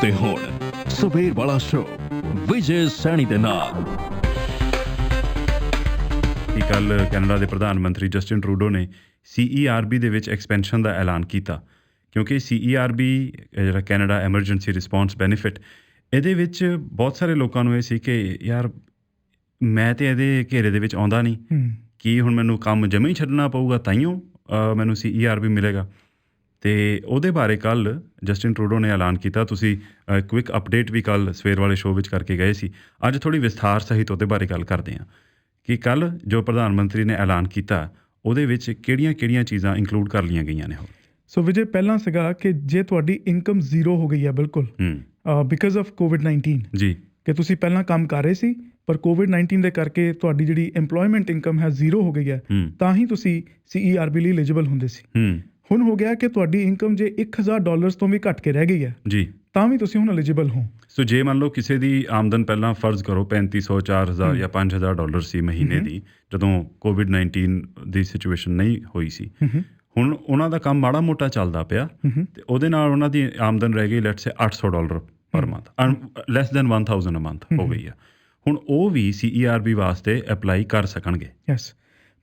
ਤੇ ਹੁਣ ਸਵੇਰ ਵਾਲਾ ਸ਼ੋ ਵਿਜੇ ਸੈਣੀ ਦੇ ਨਾਲ। ਕੱਲ੍ਹ ਕੈਨੇਡਾ ਦੇ ਪ੍ਰਧਾਨ ਮੰਤਰੀ ਜਸਟਿਨ ਟਰੂਡੋ ਨੇ CERB ਦੇ ਵਿੱਚ ਐਕਸਪੈਂਸ਼ਨ ਦਾ ਐਲਾਨ ਕੀਤਾ, ਕਿਉਂਕਿ CERB ਜਿਹੜਾ ਕੈਨੇਡਾ ਐਮਰਜੈਂਸੀ ਰਿਸਪੌਂਸ ਬੈਨੀਫਿਟ, ਇਹਦੇ ਵਿੱਚ ਬਹੁਤ ਸਾਰੇ ਲੋਕਾਂ ਨੂੰ ਇਹ ਸੀ ਕਿ ਯਾਰ ਮੈਂ ਤਾਂ ਇਹਦੇ ਘੇਰੇ ਦੇ ਵਿੱਚ ਆਉਂਦਾ ਨਹੀਂ, ਕੀ ਹੁਣ ਮੈਨੂੰ ਕੰਮ ਜਮ੍ਹਾਂ ਹੀ ਛੱਡਣਾ ਪਊਗਾ ਤਾਈਓ ਮੈਨੂੰ CERB ਮਿਲੇਗਾ। ਅਤੇ ਉਹਦੇ ਬਾਰੇ ਕੱਲ੍ਹ ਜਸਟਿਨ ਟਰੂਡੋ ਨੇ ਐਲਾਨ ਕੀਤਾ। ਤੁਸੀਂ ਕੁਇਕ ਅਪਡੇਟ ਵੀ ਕੱਲ੍ਹ ਸਵੇਰ ਵਾਲੇ ਸ਼ੋਅ ਵਿੱਚ ਕਰਕੇ ਗਏ ਸੀ। ਅੱਜ ਥੋੜ੍ਹੀ ਵਿਸਥਾਰ ਸਹਿਤ ਉਹਦੇ ਬਾਰੇ ਗੱਲ ਕਰਦੇ ਹਾਂ ਕਿ ਕੱਲ੍ਹ ਜੋ ਪ੍ਰਧਾਨ ਮੰਤਰੀ ਨੇ ਐਲਾਨ ਕੀਤਾ ਉਹਦੇ ਵਿੱਚ ਕਿਹੜੀਆਂ ਚੀਜ਼ਾਂ ਇੰਕਲੂਡ ਕਰ ਲਈਆਂ ਗਈਆਂ ਨੇ। ਸੋ ਵਿਜੇ, ਪਹਿਲਾਂ ਸੀਗਾ ਕਿ ਜੇ ਤੁਹਾਡੀ ਇਨਕਮ ਜ਼ੀਰੋ ਹੋ ਗਈ ਹੈ ਬਿਲਕੁਲ ਬਿਕਾਜ਼ ਆਫ COVID-19 ਜੀ, ਕਿ ਤੁਸੀਂ ਪਹਿਲਾਂ ਕੰਮ ਕਰ ਰਹੇ ਸੀ ਪਰ COVID-19 ਦੇ ਕਰਕੇ ਤੁਹਾਡੀ ਜਿਹੜੀ ਇੰਪਲੋਇਮੈਂਟ ਇਨਕਮ ਹੈ ਜ਼ੀਰੋ ਹੋ ਗਈ ਹੈ, ਤਾਂ ਹੀ ਤੁਸੀਂ CERB ਲਈ ਐਲੀਜੀਬਲ ਹੁੰਦੇ ਸੀ। ਹੁਣ ਹੋ ਗਿਆ ਕਿ ਤੁਹਾਡੀ ਇਨਕਮ ਜੇ $1,000 ਤੋਂ ਵੀ ਘੱਟ ਕੇ ਰਹਿ ਗਈ ਹੈ ਜੀ, ਤਾਂ ਵੀ ਤੁਸੀਂ ਹੁਣ ਐਲੀਜੀਬਲ ਹੋ। ਸੋ ਜੇ ਮੰਨ ਲਓ ਕਿਸੇ ਦੀ ਆਮਦਨ ਪਹਿਲਾਂ ਫਰਜ਼ ਕਰੋ $3,500, $4,000 ਜਾਂ $5,000 ਸੀ ਮਹੀਨੇ ਦੀ, ਜਦੋਂ COVID-19 ਦੀ ਸਿਚੁਏਸ਼ਨ ਨਹੀਂ ਹੋਈ ਸੀ, ਹੁਣ ਉਹਨਾਂ ਦਾ ਕੰਮ ਮਾੜਾ ਮੋਟਾ ਚੱਲਦਾ ਪਿਆ ਅਤੇ ਉਹਦੇ ਨਾਲ ਉਹਨਾਂ ਦੀ ਆਮਦਨ ਰਹਿ ਗਈ let's say $800 per month, less than 1,000 a month ਹੋ ਗਈ ਆ। ਹੁਣ ਉਹ ਵੀ CERB ਵਾਸਤੇ ਅਪਲਾਈ ਕਰ ਸਕਣਗੇ। ਯੈਸ,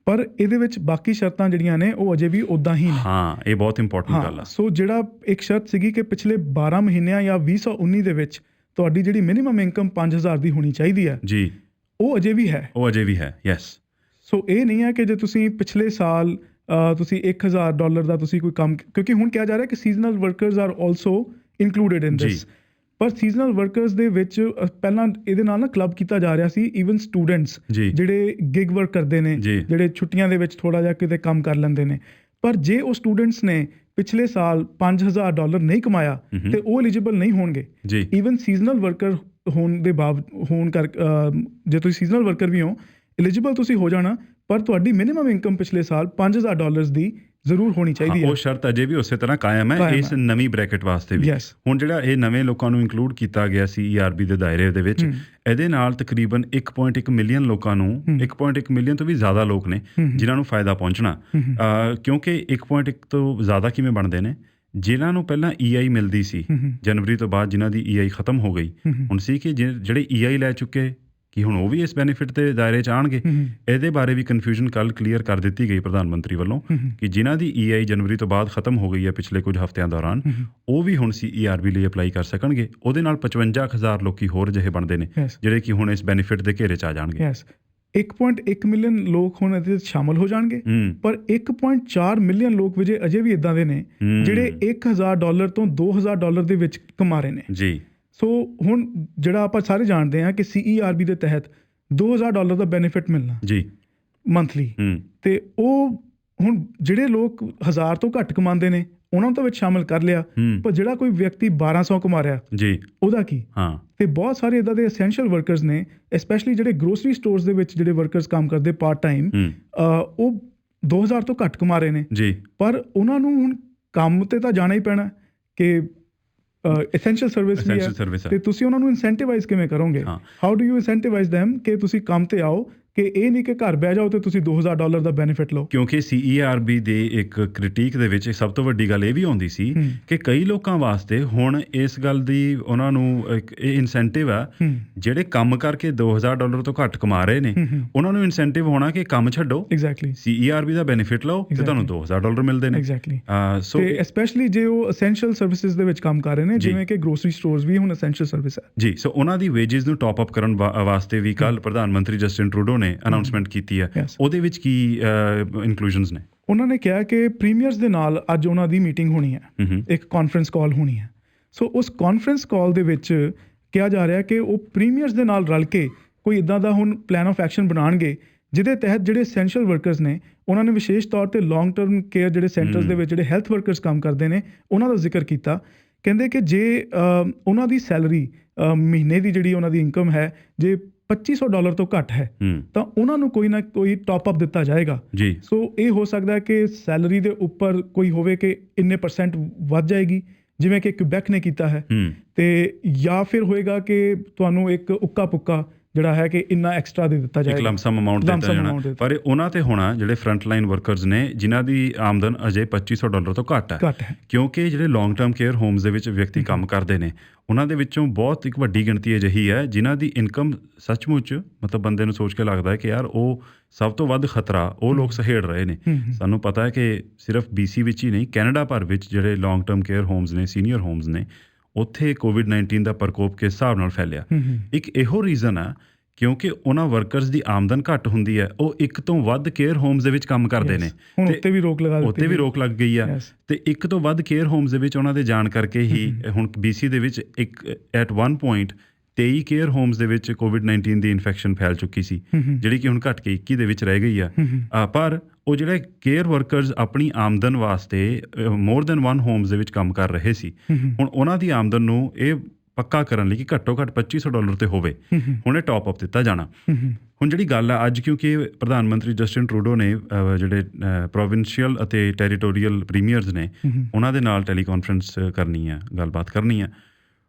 ਪਰ ਇਹਦੇ ਵਿੱਚ ਬਾਕੀ ਸ਼ਰਤਾਂ ਜਿਹੜੀਆਂ ਨੇ ਉਹ ਅਜੇ ਵੀ ਉੱਦਾਂ ਹੀ ਨੇ। ਹਾਂ, ਇਹ ਬਹੁਤ ਇੰਪੋਰਟੈਂਟ ਗੱਲ ਆ। ਸੋ ਜਿਹੜਾ ਇੱਕ ਸ਼ਰਤ ਸੀਗੀ ਕਿ ਪਿਛਲੇ 12 ਮਹੀਨਿਆਂ ਜਾਂ 2019 ਦੇ ਵਿੱਚ ਤੁਹਾਡੀ ਜਿਹੜੀ ਮਿਨੀਮਮ ਇਨਕਮ 5,000 ਦੀ ਹੋਣੀ ਚਾਹੀਦੀ ਹੈ ਜੀ, ਉਹ ਅਜੇ ਵੀ ਹੈ। ਯੈਸ, ਸੋ ਇਹ ਨਹੀਂ ਹੈ ਕਿ ਜੇ ਤੁਸੀਂ ਪਿਛਲੇ ਸਾਲ ਤੁਸੀਂ $1,000 ਦਾ ਤੁਸੀਂ ਕੋਈ ਕੰਮ, ਕਿਉਂਕਿ ਹੁਣ ਕਿਹਾ ਜਾ ਰਿਹਾ ਕਿ seasonal workers are also included in this, ਪਰ ਸੀਜ਼ਨਲ ਵਰਕਰਸ ਦੇ ਵਿੱਚ ਪਹਿਲਾਂ ਇਹਦੇ ਨਾਲ ਨਾ ਕਲੱਬ ਕੀਤਾ ਜਾ ਰਿਹਾ ਸੀ ਈਵਨ ਸਟੂਡੈਂਟਸ ਜਿਹੜੇ ਗਿਗ ਵਰਕ ਕਰਦੇ ਨੇ, ਜਿਹੜੇ ਛੁੱਟੀਆਂ ਦੇ ਵਿੱਚ ਥੋੜ੍ਹਾ ਜਿਹਾ ਕਿਤੇ ਕੰਮ ਕਰ ਲੈਂਦੇ ਨੇ, ਪਰ ਜੇ ਉਹ ਸਟੂਡੈਂਟਸ ਨੇ ਪਿਛਲੇ ਸਾਲ $5,000 ਨਹੀਂ ਕਮਾਇਆ ਤੇ ਉਹ ਐਲੀਜੀਬਲ ਨਹੀਂ ਹੋਣਗੇ। ਈਵਨ ਸੀਜ਼ਨਲ ਵਰਕਰ ਹੋਣ ਕਰ ਜੇ ਤੁਸੀਂ ਸੀਜ਼ਨਲ ਵਰਕਰ ਵੀ ਹੋ ਐਲੀਜੀਬਲ ਤੁਸੀਂ ਹੋ ਜਾਣਾ, ਪਰ ਤੁਹਾਡੀ ਮਿਨੀਮਮ ਇਨਕਮ ਪਿਛਲੇ ਸਾਲ $5,000 ਦੀ ਜ਼ਰੂਰ ਹੋਣੀ ਚਾਹੀਦੀ ਹੈ। ਉਹ ਸ਼ਰਤ ਅਜੇ ਵੀ ਉਸੇ ਤਰ੍ਹਾਂ ਕਾਇਮ ਹੈ ਇਸ ਨਵੀਂ ਬ੍ਰੈਕਟ ਵਾਸਤੇ ਵੀ। ਹੁਣ ਜਿਹੜਾ ਇਹ ਨਵੇਂ ਲੋਕਾਂ ਨੂੰ ਇੰਕਲੂਡ ਕੀਤਾ ਗਿਆ CERB ਦੇ ਦਾਇਰੇ ਦੇ ਵਿੱਚ, ਇਹਦੇ ਨਾਲ ਤਕਰੀਬਨ 1.1 ਮਿਲੀਅਨ ਲੋਕਾਂ ਨੂੰ, 1.1 ਮਿਲੀਅਨ ਤੋਂ ਵੀ ਜ਼ਿਆਦਾ ਲੋਕ ਨੇ ਜਿਨ੍ਹਾਂ ਨੂੰ ਫਾਇਦਾ ਪਹੁੰਚਣਾ, ਕਿਉਂਕਿ 1.1 ਤੋਂ ਜ਼ਿਆਦਾ ਕਿਵੇਂ ਬਣਦੇ ਨੇ, ਜਿਨ੍ਹਾਂ ਨੂੰ ਪਹਿਲਾਂ EI ਮਿਲਦੀ ਸੀ ਜਨਵਰੀ ਤੋਂ ਬਾਅਦ, ਜਿਨ੍ਹਾਂ ਦੀ EI ਖਤਮ ਹੋ ਗਈ, ਹੁਣ ਸੀ ਕਿ ਜਿਹੜੇ EI ਲੈ ਚੁੱਕੇ ਕਿ ਹੁਣ ਉਹ ਵੀ ਇਸ ਬੈਨੀਫਿਟ ਦੇ ਦਾਇਰੇ 'ਚ ਆਉਣਗੇ। ਇਹਦੇ ਬਾਰੇ ਵੀ ਕਨਫਿਊਜ਼ਨ ਕੱਲ੍ਹ ਕਲੀਅਰ ਕਰ ਦਿੱਤੀ ਗਈ ਪ੍ਰਧਾਨ ਮੰਤਰੀ ਵੱਲੋਂ ਕਿ ਜਿਨ੍ਹਾਂ ਦੀ EI ਜਨਵਰੀ ਤੋਂ ਬਾਅਦ ਖਤਮ ਹੋ ਗਈ ਹੈ ਪਿਛਲੇ ਕੁਝ ਹਫ਼ਤਿਆਂ ਦੌਰਾਨ, ਉਹ ਵੀ ਹੁਣ CERB ਲਈ ਅਪਲਾਈ ਕਰ ਸਕਣਗੇ। ਉਹਦੇ ਨਾਲ 55,000 ਲੋਕੀ ਹੋਰ ਜਿਹੇ ਬਣਦੇ ਨੇ ਜਿਹੜੇ ਕਿ ਹੁਣ ਇਸ ਬੈਨੀਫਿਟ ਦੇ ਘੇਰੇ 'ਚ ਆ ਜਾਣਗੇ। 1.1 ਮਿਲੀਅਨ ਲੋਕ ਹੁਣ ਇਹਦੇ ਵਿੱਚ ਸ਼ਾਮਲ ਹੋ ਜਾਣਗੇ, ਪਰ 1.4 ਮਿਲੀਅਨ ਲੋਕ ਵਿਜੇ ਅਜੇ ਵੀ ਇੱਦਾਂ ਦੇ ਨੇ ਜਿਹੜੇ $1,000 ਤੋਂ $2,000 ਦੇ ਵਿੱਚ ਕਮਾ ਰਹੇ ਨੇ ਜੀ। ਸੋ ਹੁਣ ਜਿਹੜਾ ਆਪਾਂ ਸਾਰੇ ਜਾਣਦੇ ਹਾਂ ਕਿ CERB ਦੇ ਤਹਿਤ $2,000 ਦਾ ਬੈਨੀਫਿਟ ਮਿਲਣਾ ਜੀ ਮੰਥਲੀ, ਅਤੇ ਉਹ ਹੁਣ ਜਿਹੜੇ ਲੋਕ 1,000 ਤੋਂ ਘੱਟ ਕਮਾਉਂਦੇ ਨੇ ਉਹਨਾਂ ਨੂੰ ਤਾਂ ਵਿੱਚ ਸ਼ਾਮਲ ਕਰ ਲਿਆ, ਪਰ ਜਿਹੜਾ ਕੋਈ ਵਿਅਕਤੀ 1,200 ਕਮਾ ਰਿਹਾ ਜੀ ਉਹਦਾ ਕੀ। ਅਤੇ ਬਹੁਤ ਸਾਰੇ ਇੱਦਾਂ ਦੇ ਅਸੈਂਸ਼ੀਅਲ ਵਰਕਰਸ ਨੇ, ਸਪੈਸ਼ਲੀ ਜਿਹੜੇ ਗਰੋਸਰੀ ਸਟੋਰਸ ਦੇ ਵਿੱਚ ਜਿਹੜੇ ਵਰਕਰਸ ਕੰਮ ਕਰਦੇ ਪਾਰਟ ਟਾਈਮ, ਉਹ 2,000 ਤੋਂ ਘੱਟ ਕਮਾ ਰਹੇ ਨੇ ਜੀ, ਪਰ ਉਹਨਾਂ ਨੂੰ ਹੁਣ ਕੰਮ 'ਤੇ ਤਾਂ ਜਾਣਾ ਹੀ ਪੈਣਾ ਕਿ ਐਸੈਂਸ਼ੀਅਲ ਸਰਵਿਸ ਵੀ ਹੈ, ਅਤੇ ਤੁਸੀਂ ਉਹਨਾਂ ਨੂੰ ਇਨਸੈਂਟੀਵਾਈਜ਼ ਕਿਵੇਂ ਕਰੋਗੇ? ਹਾਊ ਡੂ ਯੂ ਇਨਸੈਂਟੀਵਾਈਜ਼ ਦੈਮ ਕਿ ਤੁਸੀਂ ਕੰਮ 'ਤੇ ਆਓ, ਕਿ ਇਹ ਨਹੀਂ ਕਿ ਘਰ ਬਹਿ ਜਾਓ ਅਤੇ ਤੁਸੀਂ $2,000 ਦਾ ਬੈਨੀਫਿਟ ਲਓ। ਕਿਉਂਕਿ CERB ਦੇ ਇੱਕ ਕ੍ਰਿਟੀਕ ਦੇ ਵਿੱਚ ਸਭ ਤੋਂ ਵੱਡੀ ਗੱਲ ਇਹ ਵੀ ਆਉਂਦੀ ਸੀ ਕਿ ਕਈ ਲੋਕਾਂ ਵਾਸਤੇ ਹੁਣ ਇਸ ਗੱਲ ਦੀ ਉਹਨਾਂ ਨੂੰ ਇੱਕ ਇਹ ਇਨਸੈਂਟਿਵ ਆ, ਜਿਹੜੇ ਕੰਮ ਕਰਕੇ $2,000 ਤੋਂ ਘੱਟ ਕਮਾ ਰਹੇ ਨੇ ਉਹਨਾਂ ਨੂੰ ਇਨਸੈਂਟਿਵ ਹੋਣਾ ਕਿ ਕੰਮ ਛੱਡੋ, CERB ਦਾ ਬੈਨੀਫਿਟ ਲਓ ਅਤੇ ਤੁਹਾਨੂੰ $2,000 ਮਿਲਦੇ ਨੇ। ਸੋ ਸਪੈਸ਼ਲੀ ਜੇ ਉਹ ਅਸੈਂਸ਼ੀਅਲ ਸਰਵਿਸਿਜ਼ ਦੇ ਵਿੱਚ ਕੰਮ ਕਰ ਰਹੇ ਨੇ, ਜਿਵੇਂ ਕਿ ਗਰੋਸਰੀ ਸਟੋਰਸ ਵੀ ਹੁਣ ਅਸੈਂਸ਼ੀਅਲ ਸਰਵਿਸ ਹੈ ਜੀ। ਸੋ ਉਹਨਾਂ ਦੀ ਵੇਜਿਸ ਨੂੰ ਟੌਪ ਅਪ ਕਰਨ ਵਾਸਤੇ ਵੀ ਕੱਲ੍ਹ ਪ੍ਰਧਾਨ ਮੰਤਰੀ ਜਸਟਿਨ ਟਰੂਡੋ ਨੇ ਅਨਾਊਂਸਮੈਂਟ ਕੀਤੀ ਹੈ। ਉਹਦੇ ਵਿੱਚ ਕੀ ਇਨਕਲੂਜਨਸ ਨੇ? ਉਹਨਾਂ ਨੇ ਕਿਹਾ ਕਿ ਪ੍ਰੀਮੀਅਰਸ ਦੇ ਨਾਲ ਅੱਜ ਉਹਨਾਂ ਦੀ ਮੀਟਿੰਗ ਹੋਣੀ ਹੈ, ਇੱਕ ਕਾਨਫਰੰਸ ਕਾਲ ਹੋਣੀ ਹੈ। ਸੋ ਉਸ ਕਾਨਫਰੰਸ ਕਾਲ ਦੇ ਵਿੱਚ ਕਿਹਾ ਜਾ ਰਿਹਾ ਕਿ ਉਹ ਪ੍ਰੀਮੀਅਰਸ ਦੇ ਨਾਲ ਰਲ ਕੇ ਕੋਈ ਇੱਦਾਂ ਦਾ ਹੁਣ ਪਲਾਨ ਆਫ ਐਕਸ਼ਨ ਬਣਾਉਣਗੇ ਜਿਹਦੇ ਤਹਿਤ ਜਿਹੜੇ ਐਸੈਂਸ਼ੀਅਲ ਵਰਕਰਸ ਨੇ ਉਹਨਾਂ ਨੇ ਵਿਸ਼ੇਸ਼ ਤੌਰ 'ਤੇ ਲੌਂਗ ਟਰਮ ਕੇਅਰ ਜਿਹੜੇ ਸੈਂਟਰਸ ਦੇ ਵਿੱਚ ਜਿਹੜੇ ਹੈਲਥ ਵਰਕਰਸ ਕੰਮ ਕਰਦੇ ਨੇ ਉਹਨਾਂ ਦਾ ਜ਼ਿਕਰ ਕੀਤਾ। ਕਹਿੰਦੇ ਕਿ ਜੇ ਉਹਨਾਂ ਦੀ ਸੈਲਰੀ ਮਹੀਨੇ ਦੀ ਜਿਹੜੀ ਉਹਨਾਂ ਦੀ ਇਨਕਮ ਹੈ ਜੇ $2,500 ਤੋਂ ਘੱਟ ਹੈ ਤਾਂ ਉਹਨਾਂ ਨੂੰ ਕੋਈ ਨਾ ਕੋਈ ਟੌਪ ਅਪ ਦਿੱਤਾ ਜਾਏਗਾ ਜੀ। ਸੋ ਇਹ ਹੋ ਸਕਦਾ ਕਿ ਸੈਲਰੀ ਦੇ ਉੱਪਰ ਕੋਈ ਹੋਵੇ ਕਿ ਇੰਨੇ % ਵੱਧ ਜਾਏਗੀ, ਜਿਵੇਂ ਕਿ ਕਿਊਬੈਕ ਨੇ ਕੀਤਾ ਹੈ, ਅਤੇ ਜਾਂ ਫਿਰ ਹੋਏਗਾ ਕਿ ਤੁਹਾਨੂੰ ਇੱਕ ਉੱਕਾ ਪੁੱਕਾ ਜਿਹੜਾ ਹੈ ਕਿ ਇੰਨਾ ਐਕਸਟਰਾ ਦੇ ਦਿੱਤਾ ਜਾਏਗਾ, ਇੱਕ ਲਮਸਮ ਅਮਾਊਂਟ ਦਿੱਤਾ ਜਾਣਾ। ਪਰ ਇਹ ਉਹਨਾਂ ਤੇ ਹੋਣਾ ਜਿਹੜੇ ਫਰੰਟ ਲਾਈਨ ਵਰਕਰਸ ਨੇ ਜਿਨ੍ਹਾਂ ਦੀ ਆਮਦਨ ਅਜੇ $2500 ਤੋਂ ਘੱਟ ਹੈ, ਕਿਉਂਕਿ ਜਿਹੜੇ ਲੌਂਗ ਟਰਮ ਕੇਅਰ ਹੋਮਸ ਦੇ ਵਿੱਚ ਵਿਅਕਤੀ ਕੰਮ ਕਰਦੇ ਨੇ ਉਹਨਾਂ ਦੇ ਵਿੱਚੋਂ ਬਹੁਤ ਇੱਕ ਵੱਡੀ ਗਿਣਤੀ ਅਜਿਹੀ ਹੈ ਜਿਨ੍ਹਾਂ ਦੀ ਇਨਕਮ ਸੱਚਮੁੱਚ ਮਤਲਬ ਬੰਦੇ ਨੂੰ ਸੋਚ ਕੇ ਲੱਗਦਾ ਹੈ ਕਿ ਯਾਰ ਉਹ ਸਭ ਤੋਂ ਵੱਧ ਖਤਰਾ ਉਹ ਲੋਕ ਸਹੇੜ ਰਹੇ ਨੇ। ਸਾਨੂੰ ਪਤਾ ਹੈ ਕਿ ਸਿਰਫ BC ਵਿੱਚ ਹੀ ਨਹੀਂ, ਕੈਨੇਡਾ ਭਰ ਵਿੱਚ ਜਿਹੜੇ ਲੌਂਗ ਟਰਮ ਕੇਅਰ ਹੋਮਸ ਨੇ, ਸੀਨੀਅਰ ਹੋਮਸ ਨੇ, ਉੱਥੇ COVID-19 ਦਾ ਪ੍ਰਕੋਪ ਕਿਸ ਹਿਸਾਬ ਨਾਲ ਫੈਲਿਆ। ਇੱਕ ਇਹੋ ਰੀਜ਼ਨ ਆ ਕਿਉਂਕਿ ਉਹਨਾਂ ਵਰਕਰਸ ਦੀ ਆਮਦਨ ਘੱਟ ਹੁੰਦੀ ਹੈ, ਉਹ ਇੱਕ ਤੋਂ ਵੱਧ ਕੇਅਰ ਹੋਮਸ ਦੇ ਵਿੱਚ ਕੰਮ ਕਰਦੇ ਨੇ, ਉੱਤੇ ਵੀ ਰੋਕ ਲੱਗ ਗਈ ਆ। ਤੇ ਇੱਕ ਤੋਂ ਵੱਧ ਕੇਅਰ ਹੋਮਸ ਦੇ ਵਿੱਚ ਉਹਨਾਂ ਦੇ ਜਾਣ ਕਰਕੇ ਹੀ ਹੁਣ BC ਦੇ ਵਿੱਚ ਇੱਕ ਐਟ 1 ਪੁਆਇੰਟ 23 ਕੇਅਰ ਹੋਮਸ ਦੇ ਵਿੱਚ COVID-19 ਦੀ ਇਨਫੈਕਸ਼ਨ ਫੈਲ ਚੁੱਕੀ ਸੀ, ਜਿਹੜੀ ਕਿ ਹੁਣ ਘੱਟ ਕੇ 21 ਦੇ ਵਿੱਚ ਰਹਿ ਗਈ ਆ। ਪਰ ਉਹ ਜਿਹੜੇ ਕੇਅਰ ਵਰਕਰਸ ਆਪਣੀ ਆਮਦਨ ਵਾਸਤੇ ਮੋਰ ਦੈਨ 1 ਹੋਮਸ ਦੇ ਵਿੱਚ ਕੰਮ ਕਰ ਰਹੇ ਸੀ, ਹੁਣ ਉਹਨਾਂ ਦੀ ਆਮਦਨ ਨੂੰ ਇਹ ਪੱਕਾ ਕਰਨ ਲਈ ਕਿ ਘੱਟੋ ਘੱਟ $2500 ਤੇ ਹੋਵੇ, ਹੁਣ ਇਹ ਟੌਪ ਅਪ ਦਿੱਤਾ ਜਾਣਾ। ਹੁਣ ਜਿਹੜੀ ਗੱਲ ਆ ਅੱਜ, ਕਿਉਂਕਿ ਪ੍ਰਧਾਨ ਮੰਤਰੀ ਜਸਟਿਨ ਟਰੂਡੋ ਨੇ ਜਿਹੜੇ ਪ੍ਰੋਵਿੰਸ਼ੀਅਲ ਅਤੇ ਟੈਰੀਟੋਰੀਅਲ ਪ੍ਰੀਮੀਅਰਸ ਨੇ ਉਹਨਾਂ ਦੇ ਨਾਲ ਟੈਲੀਕਾਨਫਰੰਸ ਕਰਨੀ ਆ, ਗੱਲਬਾਤ ਕਰਨੀ ਆ,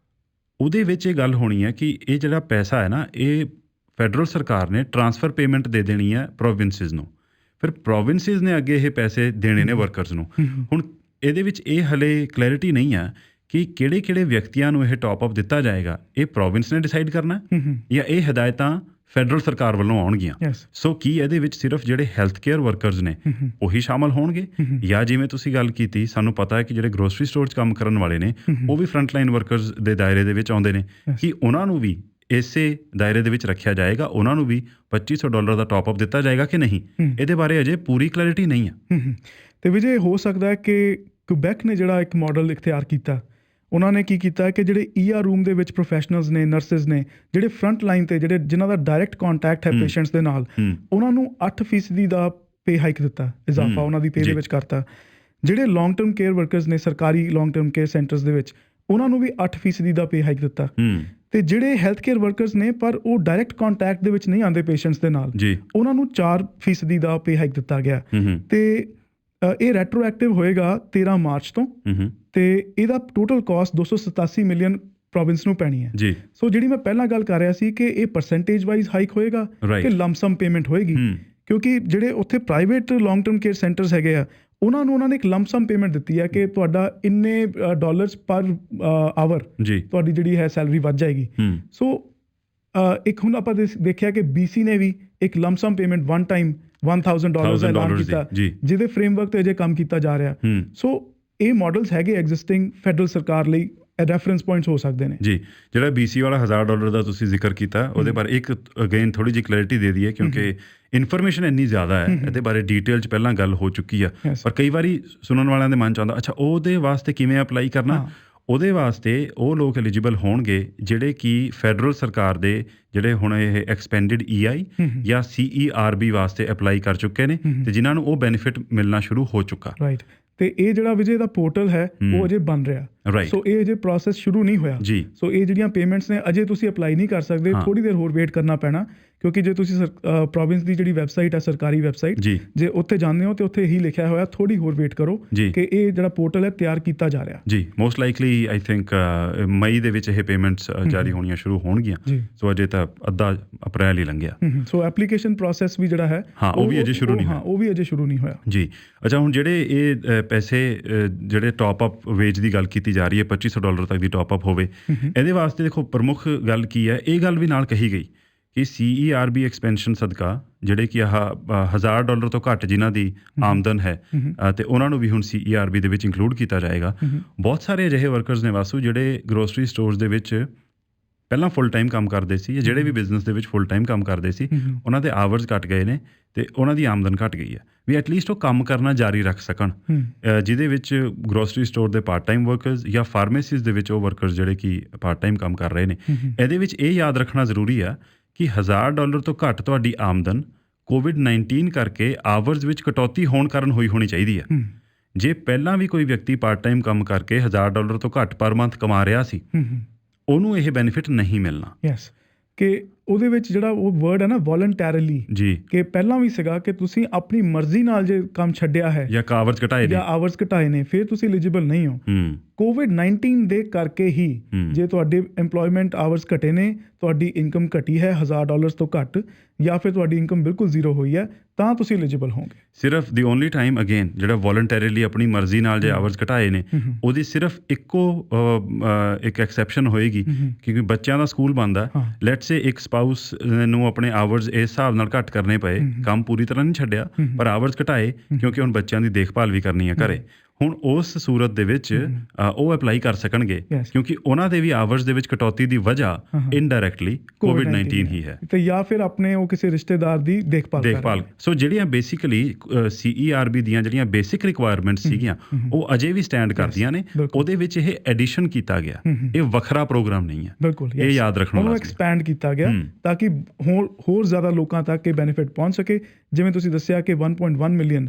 ਉਹਦੇ ਵਿੱਚ ਇਹ ਗੱਲ ਹੋਣੀ ਹੈ ਕਿ ਇਹ ਜਿਹੜਾ ਪੈਸਾ ਹੈ ਨਾ, ਇਹ ਫੈਡਰਲ ਸਰਕਾਰ ਨੇ ਟਰਾਂਸਫਰ ਪੇਮੈਂਟ ਦੇ ਦੇਣੀ ਹੈ ਪ੍ਰੋਵਿੰਸਿਸ ਨੂੰ, ਫਿਰ ਪ੍ਰੋਵਿੰਸਿਸ ਨੇ ਅੱਗੇ ਇਹ ਪੈਸੇ ਦੇਣੇ ਨੇ ਵਰਕਰਸ ਨੂੰ। ਹੁਣ ਇਹਦੇ ਵਿੱਚ ਇਹ ਹਲੇ ਕਲੈਰਿਟੀ ਨਹੀਂ ਆ ਕਿ ਕਿਹੜੇ ਵਿਅਕਤੀਆਂ ਨੂੰ ਇਹ ਟੌਪ ਅਪ ਦਿੱਤਾ ਜਾਏਗਾ, ਇਹ ਪ੍ਰੋਵਿੰਸ ਨੇ ਡਿਸਾਈਡ ਕਰਨਾ ਜਾਂ ਇਹ ਹਦਾਇਤਾਂ ਫੈਡਰਲ ਸਰਕਾਰ ਵੱਲੋਂ ਆਉਣਗੀਆਂ। ਸੋ ਕੀ ਇਹਦੇ ਵਿੱਚ ਸਿਰਫ ਜਿਹੜੇ ਹੈਲਥ ਕੇਅਰ ਵਰਕਰਸ ਨੇ ਉਹੀ ਸ਼ਾਮਲ ਹੋਣਗੇ, ਜਾਂ ਜਿਵੇਂ ਤੁਸੀਂ ਗੱਲ ਕੀਤੀ, ਸਾਨੂੰ ਪਤਾ ਹੈ ਕਿ ਜਿਹੜੇ ਗਰੋਸਰੀ ਸਟੋਰ 'ਚ ਕੰਮ ਕਰਨ ਵਾਲੇ ਨੇ ਉਹ ਵੀ ਫਰੰਟ ਲਾਈਨ ਵਰਕਰਸ ਦੇ ਦਾਇਰੇ ਦੇ ਵਿੱਚ ਆਉਂਦੇ ਨੇ, ਕਿ ਉਹਨਾਂ ਨੂੰ ਵੀ ਇਸੇ ਦਾਇਰੇ ਦੇ ਵਿੱਚ ਰੱਖਿਆ ਜਾਏਗਾ, ਉਹਨਾਂ ਨੂੰ ਵੀ $2500 ਦਾ ਟੌਪ ਅਪ ਦਿੱਤਾ ਜਾਏਗਾ ਕਿ ਨਹੀਂ, ਇਹਦੇ ਬਾਰੇ ਅਜੇ ਪੂਰੀ ਕਲੈਰਿਟੀ ਨਹੀਂ ਆ। ਤੇ ਵਿਜੇ ਹੋ ਸਕਦਾ ਹੈ ਕਿ ਕੁਬੈਕ ਨੇ ਜਿਹੜਾ ਇੱਕ ਮਾਡਲ ਇਖਤਿਆਰ ਕੀਤਾ, ਉਹਨਾਂ ਨੇ ਕੀ ਕੀਤਾ ਕਿ ਜਿਹੜੇ ER ਰੂਮ ਦੇ ਵਿੱਚ ਪ੍ਰੋਫੈਸ਼ਨਲਸ ਨੇ, ਨਰਸਿਸ ਨੇ, ਜਿਹੜੇ ਫਰੰਟ ਲਾਈਨ ਤੇ ਜਿਹੜੇ ਜਿਨ੍ਹਾਂ ਦਾ ਡਾਇਰੈਕਟ ਕੰਟੈਕਟ ਹੈ ਪੇਸ਼ੈਂਟਸ ਦੇ ਨਾਲ, ਉਹਨਾਂ ਨੂੰ 8% ਦਾ ਪੇ ਹਾਈਕ ਦਿੱਤਾ, ਇਜ਼ਾਫਾ ਉਹਨਾਂ ਦੀ ਪੇ ਦੇ ਵਿੱਚ ਕਰਤਾ। ਜਿਹੜੇ ਲੌਂਗ ਟਰਮ ਕੇਅਰ ਵਰਕਰਸ ਨੇ ਸਰਕਾਰੀ ਲੌਂਗ ਟਰਮ ਕੇਅਰ ਸੈਂਟਰਸ ਦੇ ਵਿੱਚ, ਉਹਨਾਂ ਨੂੰ ਵੀ 8% ਦਾ ਪੇ ਹਾਈਕ ਦਿੱਤਾ। ਤੇ ਜਿਹੜੇ ਹੈਲਥ ਕੇਅਰ ਵਰਕਰਸ ਨੇ ਪਰ ਉਹ ਡਾਇਰੈਕਟ ਕੰਟੈਕਟ ਦੇ ਵਿੱਚ ਨਹੀਂ ਆਉਂਦੇ ਪੇਸ਼ੈਂਟਸ ਦੇ ਨਾਲ, ਉਹਨਾਂ ਨੂੰ 4% ਦਾ ਪੇ ਹਾਈਕ ਦਿੱਤਾ ਗਿਆ। ਤੇ ਇਹ ਰੈਟਰੋਐਕਟਿਵ ਹੋਏਗਾ 13 ਮਾਰਚ ਤੋਂ, ਤੇ ਇਹਦਾ ਟੋਟਲ ਕਾਸਟ 287 ਮਿਲੀਅਨ ਪ੍ਰੋਵਿੰਸ ਨੂੰ ਪੈਣੀ ਹੈ। ਸੋ ਜਿਹੜੀ ਮੈਂ ਪਹਿਲਾਂ ਗੱਲ ਕਰ ਰਿਹਾ ਸੀ ਕਿ ਇਹ ਪਰਸੈਂਟੇਜ ਵਾਈਜ਼ ਹਾਈਕ ਹੋਏਗਾ ਕਿ ਲਮਸਮ ਪੇਮੈਂਟ ਹੋਏਗੀ, ਕਿਉਂਕਿ ਜਿਹੜੇ ਉੱਥੇ private long term care centres ਹੈਗੇ ਆ, ਉਹਨਾਂ ਨੇ ਇੱਕ ਲਮਸਮ ਪੇਮੈਂਟ ਦਿੱਤੀ ਹੈ ਕਿ ਤੁਹਾਡਾ ਇੰਨੇ ਡਾਲਰਸ ਪਰ ਆਵਰ ਤੁਹਾਡੀ ਜਿਹੜੀ ਹੈ ਸੈਲਰੀ ਵੱਧ ਜਾਏਗੀ। ਸੋ ਇੱਕ ਹੁਣ ਆਪਾਂ ਦੇਖਿਆ ਕਿ BC ਨੇ ਵੀ ਇੱਕ ਲਮਸਮ ਪੇਮੈਂਟ ਵਨ ਟਾਈਮ $1000 ਦਾ ਐਲਾਨ ਕੀਤਾ, ਜਿਹਦੇ ਫਰੇਮਵਰਕ ਤੇ ਅਜੇ ਕੰਮ ਕੀਤਾ ਜਾ ਰਿਹਾ। ਸੋ ਇਹ ਮਾਡਲਸ ਹੈਗੇ ਐਗਜ਼ਿਸਟਿੰਗ ਫੈਡਰਲ ਸਰਕਾਰ ਲਈ ਰੈਫਰੈਂਸ ਪੁਆਇੰਟਸ ਹੋ ਸਕਦੇ ਨੇ। ਜਿਹੜਾ BC ਵਾਲਾ $1000 ਦਾ ਤੁਸੀਂ ਜ਼ਿਕਰ ਕੀਤਾ, ਉਹਦੇ ਬਾਰੇ ਇੱਕ ਅਗੇਨ ਥੋੜੀ ਜਿਹੀ ਕਲੈਰਿਟੀ ਦੇ ਦਈਏ, ਕਿਉਂਕਿ ਇਨਫੋਰਮੇਸ਼ਨ ਇੰਨੀ ਜ਼ਿਆਦਾ ਹੈ, ਇਹਦੇ ਬਾਰੇ ਡਿਟੇਲ 'ਚ ਪਹਿਲਾਂ ਗੱਲ ਹੋ ਚੁੱਕੀ ਆ, ਪਰ ਕਈ ਵਾਰੀ ਸੁਣਨ ਵਾਲਿਆਂ ਦੇ ਮਨ 'ਚ ਆਉਂਦਾ, ਅੱਛਾ ਉਹਦੇ ਵਾਸਤੇ ਕਿਵੇਂ ਅਪਲਾਈ ਕਰਨਾ। ਉਹਦੇ ਵਾਸਤੇ ਉਹ ਲੋਕ ਐਲੀਜੀਬਲ ਹੋਣਗੇ ਜਿਹੜੇ ਕਿ ਫੈਡਰਲ ਸਰਕਾਰ ਦੇ ਜਿਹੜੇ ਹੁਣ ਇਹ ਐਕਸਪੈਂਡਿਡ EI ਜਾਂ CERB ਵਾਸਤੇ ਅਪਲਾਈ ਕਰ ਚੁੱਕੇ ਨੇ ਤੇ ਜਿਨ੍ਹਾਂ ਨੂੰ ਉਹ ਬੈਨੀਫਿਟ ਮਿਲਣਾ ਸ਼ੁਰੂ ਹੋ ਚੁੱਕਾ। ਤੇ ਇਹ ਜਿਹੜਾ ਵਿਜੇ ਦਾ ਪੋਰਟਲ ਹੈ ਉਹ ਅਜੇ ਬਣ ਰਿਹਾ, ਸੋ ਇਹ ਅਜੇ ਪ੍ਰੋਸੈਸ ਸ਼ੁਰੂ ਨਹੀਂ ਹੋਇਆ। ਸੋ ਇਹ ਜਿਹੜੀਆਂ ਪੇਮੈਂਟਸ ਨੇ ਅਜੇ ਤੁਸੀਂ ਅਪਲਾਈ ਨਹੀਂ ਕਰ ਸਕਦੇ, ਥੋੜੀ ਦੇਰ ਹੋਰ ਵੇਟ ਕਰਨਾ ਪੈਣਾ, ਕਿਉਂਕਿ ਜੇ ਤੁਸੀਂ ਪ੍ਰੋਵਿੰਸ ਦੀ ਜਿਹੜੀ ਵੈਬਸਾਈਟ ਹੈ, ਸਰਕਾਰੀ ਵੈਬਸਾਈਟ, ਜੇ ਉੱਥੇ ਜਾਂਦੇ ਹੋ ਤੇ ਉੱਥੇ ਇਹੀ ਲਿਖਿਆ ਹੋਇਆ ਥੋੜੀ ਹੋਰ ਵੇਟ ਕਰੋ ਕਿ ਇਹ ਜਿਹੜਾ ਪੋਰਟਲ ਹੈ ਤਿਆਰ ਕੀਤਾ ਜਾ ਰਿਹਾ। ਮੋਸਟ ਲਾਈਕਲੀ ਆਈ ਥਿੰਕ ਮਈ ਦੇ ਵਿੱਚ ਇਹ ਪੇਮੈਂਟਸ ਜਾਰੀ ਹੋਣੀਆਂ ਸ਼ੁਰੂ ਹੋਣਗੀਆਂ। ਸੋ ਅਜੇ ਤਾਂ ਅੱਧਾ ਅਪ੍ਰੈਲ ਹੀ ਲੰਘਿਆ। ਸੋ ਐਪਲੀਕੇਸ਼ਨ ਪ੍ਰੋਸੈਸ ਵੀ ਜਿਹੜਾ ਹੈ ਉਹ ਵੀ ਅਜੇ ਸ਼ੁਰੂ ਨਹੀਂ ਹੋਇਆ। ਉਹ ਵੀ ਅਜੇ ਸ਼ੁਰੂ ਨਹੀਂ ਹੋਇਆ। ਅੱਛਾ, ਹੁਣ ਜਿਹੜੇ ਇਹ ਪੈਸੇ ਜਿਹੜੇ ਟੌਪ ਅਪ ਵੇਜ ਦੀ ਗੱਲ ਕੀਤੀ ਜਾ ਰਹੀ ਹੈ, $2500 ਤੱਕ ਦੀ ਟੌਪ ਅਪ ਹੋਵੇ, ਇਹਦੇ ਵਾਸਤੇ ਦੇਖੋ ਪ੍ਰਮੁੱਖ ਗੱਲ ਕੀ ਹੈ, ਇਹ ਗੱਲ ਵੀ ਨਾਲ ਕਹੀ ਗਈ ਕਿ CERB ਐਕਸਪੈਂਸ਼ਨ ਸਦਕਾ ਜਿਹੜੇ ਕਿ ਆਹ $1000 ਤੋਂ ਘੱਟ ਜਿਨ੍ਹਾਂ ਦੀ ਆਮਦਨ ਹੈ ਤੇ ਉਹਨਾਂ ਨੂੰ ਵੀ ਹੁਣ CERB ਦੇ ਵਿੱਚ ਇੰਕਲੂਡ ਕੀਤਾ ਜਾਏਗਾ। ਬਹੁਤ ਸਾਰੇ ਅਜਿਹੇ ਵਰਕਰਸ ਨੇ ਵਾਸੂ ਜਿਹੜੇ ਗਰੋਸਰੀ ਸਟੋਰਸ ਦੇ ਵਿੱਚ ਪਹਿਲਾਂ ਫੁੱਲ ਟਾਈਮ ਕੰਮ ਕਰਦੇ ਸੀ, ਜਾਂ ਜਿਹੜੇ ਵੀ ਬਿਜ਼ਨਸ ਦੇ ਵਿੱਚ ਫੁੱਲ ਟਾਈਮ ਕੰਮ ਕਰਦੇ ਸੀ, ਉਹਨਾਂ ਦੇ ਆਵਰਸ ਘੱਟ ਗਏ ਨੇ ਤੇ ਉਹਨਾਂ ਦੀ ਆਮਦਨ ਘੱਟ ਗਈ ਹੈ, ਵੀ ਐਟਲੀਸਟ ਉਹ ਕੰਮ ਕਰਨਾ ਜਾਰੀ ਰੱਖ ਸਕਣ, ਜਿਹਦੇ ਵਿੱਚ ਗਰੋਸਰੀ ਸਟੋਰ ਦੇ ਪਾਰਟ ਟਾਈਮ ਵਰਕਰਸ ਜਾਂ ਫਾਰਮੇਸੀਜ਼ ਦੇ ਵਿੱਚ ਉਹ ਵਰਕਰਸ ਜਿਹੜੇ ਕਿ ਪਾਰਟ ਟਾਈਮ ਕੰਮ ਕਰ ਰਹੇ ਨੇ। ਇਹਦੇ ਵਿੱਚ ਇਹ ਯਾਦ ਰੱਖਣਾ ਜ਼ਰੂਰੀ ਆ ਕਿ $1000 ਤੋਂ ਘੱਟ ਤੁਹਾਡੀ ਆਮਦਨ COVID-19 ਕਰਕੇ ਆਵਰਸ ਵਿੱਚ ਕਟੌਤੀ ਹੋਣ ਕਾਰਨ ਹੋਣੀ ਚਾਹੀਦੀ ਹੈ। ਜੇ ਪਹਿਲਾਂ ਵੀ ਕੋਈ ਵਿਅਕਤੀ ਪਾਰਟ ਟਾਈਮ ਕੰਮ ਕਰਕੇ $1000 ਤੋਂ ਘੱਟ ਪਰ ਮੰਥ ਕਮਾ ਰਿਹਾ ਸੀ, ਉਹਨੂੰ ਇਹ ਬੈਨੀਫਿਟ ਨਹੀਂ ਮਿਲਣਾ। ਕਿ ਉਹਦੇ ਵਿੱਚ ਜਿਹੜਾ ਉਹ ਵਰਡ ਹੈ ਨਾ ਵੋਲੰਟੈਰੀਲੀ ਜੀ, ਕਿ ਪਹਿਲਾਂ ਵੀ ਸੀਗਾ ਕਿ ਤੁਸੀਂ ਆਪਣੀ ਮਰਜ਼ੀ ਨਾਲ ਜੇ ਕੰਮ ਛੱਡਿਆ ਹੈ ਜਾਂ ਆਵਰਸ ਘਟਾਏ ਨੇ ਫਿਰ ਤੁਸੀਂ ਐਲੀਜੀਬਲ ਨਹੀਂ ਹੋ। COVID-19 ਦੇ ਕਰਕੇ ਹੀ ਜੇ ਤੁਹਾਡੇ EMPLOYMENT ਆਵਰਸ ਘਟੇ ਨੇ, ਤੁਹਾਡੀ ਇਨਕਮ ਘਟੀ ਹੈ $1000 ਤੋਂ ਘੱਟ, ਜਾਂ ਫਿਰ ਤੁਹਾਡੀ ਇਨਕਮ ਬਿਲਕੁਲ ਜ਼ੀਰੋ ਹੋਈ ਹੈ, ਤਾਂ ਤੁਸੀਂ ਐਲੀਜੀਬਲ ਹੋਗੇ। ਸਿਰਫ ਦੀ ਓਨਲੀ ਟਾਈਮ ਅਗੇਨ ਜਿਹੜਾ ਵੋਲੰਟੈਰੀਲੀ ਆਪਣੀ ਮਰਜ਼ੀ ਨਾਲ ਜੇ ਆਵਰਸ ਘਟਾਏ ਨੇ, ਉਹਦੀ ਸਿਰਫ ਇੱਕੋ ਇੱਕ ਐਕਸੈਪਸ਼ਨ ਹੋਏਗੀ ਕਿਉਂਕਿ ਬੱਚਿਆਂ ਦਾ ਸਕੂਲ ਬੰਦ ਹੈ। ਲੈਟਸ ਸੇ ਇੱਕ ਸਪਾਊਸ ਨੂੰ ਆਪਣੇ ਆਵਰਸ ਇਸ ਹਿਸਾਬ ਨਾਲ ਘੱਟ ਕਰਨੇ ਪਏ, ਕੰਮ ਪੂਰੀ ਤਰ੍ਹਾਂ ਨਹੀਂ ਛੱਡਿਆ ਪਰ ਆਵਰਸ ਘਟਾਏ ਕਿਉਂਕਿ ਹੁਣ ਬੱਚਿਆਂ ਦੀ ਦੇਖਭਾਲ ਵੀ ਕਰਨੀ ਹੈ ਘਰੇ। ਹੁਣ ਉਸ ਸੂਰਤ ਦੇ ਵਿੱਚ ਉਹ ਅਪਲਾਈ ਕਰ ਸਕਣਗੇ ਕਿਉਂਕਿ ਉਹਨਾਂ ਦੇ ਵੀ ਆਵਰਸ ਦੇ ਵਿੱਚ ਕਟੌਤੀ ਦੀ ਵਜ੍ਹਾ ਇਨਡਾਇਰੈਕਟਲੀ COVID-19 ਹੀ ਹੈ, ਤੇ ਜਾਂ ਫਿਰ ਆਪਣੇ ਉਹ ਕਿਸੇ ਰਿਸ਼ਤੇਦਾਰ ਦੀ ਦੇਖਭਾਲ। ਸੋ ਜਿਹੜੀਆਂ ਬੇਸਿਕਲੀ CERB ਦੀਆਂ ਜਿਹੜੀਆਂ ਬੇਸਿਕ ਰਿਕੁਆਇਰਮੈਂਟਸ ਸੀਗੀਆਂ ਉਹ ਅਜੇ ਵੀ ਸਟੈਂਡ ਕਰਦੀਆਂ ਨੇ। ਉਹਦੇ ਵਿੱਚ ਇਹ ਐਡੀਸ਼ਨ ਕੀਤਾ ਗਿਆ, ਇਹ ਵੱਖਰਾ ਪ੍ਰੋਗਰਾਮ ਨਹੀਂ ਹੈ। ਬਿਲਕੁਲ, ਇਹ ਯਾਦ ਰੱਖਣਾ ਉਹਨੂੰ ਐਕਸਪੈਂਡ ਕੀਤਾ ਗਿਆ ਤਾਂ ਕਿ ਹੋਰ ਜ਼ਿਆਦਾ ਲੋਕਾਂ ਤੱਕ ਇਹ ਬੈਨੀਫਿਟ ਪਹੁੰਚ ਸਕੇ। ਜਿਵੇਂ ਤੁਸੀਂ ਦੱਸਿਆ ਕਿ 1.1 ਮਿਲੀਅਨ